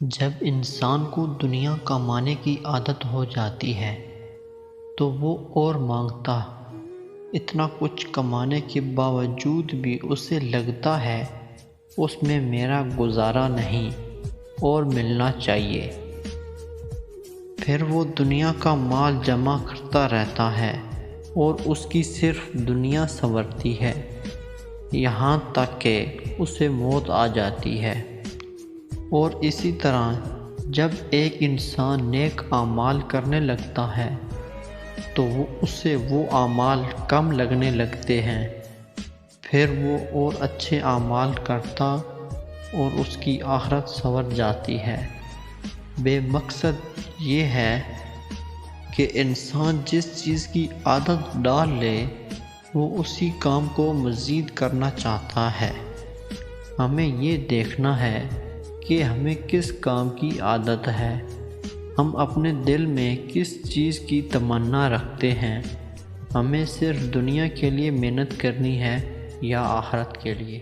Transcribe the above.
جب انسان کو دنیا کمانے کی عادت ہو جاتی ہے تو وہ اور مانگتا، اتنا کچھ کمانے کے باوجود بھی اسے لگتا ہے اس میں میرا گزارا نہیں اور ملنا چاہیے۔ پھر وہ دنیا کا مال جمع کرتا رہتا ہے اور اس کی صرف دنیا سنورتی ہے، یہاں تک کہ اسے موت آ جاتی ہے۔ اور اسی طرح جب ایک انسان نیک اعمال کرنے لگتا ہے تو اسے وہ اعمال کم لگنے لگتے ہیں، پھر وہ اور اچھے اعمال کرتا اور اس کی آخرت سنور جاتی ہے۔ بے مقصد یہ ہے کہ انسان جس چیز کی عادت ڈال لے وہ اسی کام کو مزید کرنا چاہتا ہے۔ ہمیں یہ دیکھنا ہے کہ ہمیں کس کام کی عادت ہے، ہم اپنے دل میں کس چیز کی تمنا رکھتے ہیں، ہمیں صرف دنیا کے لیے محنت کرنی ہے یا آخرت کے لیے۔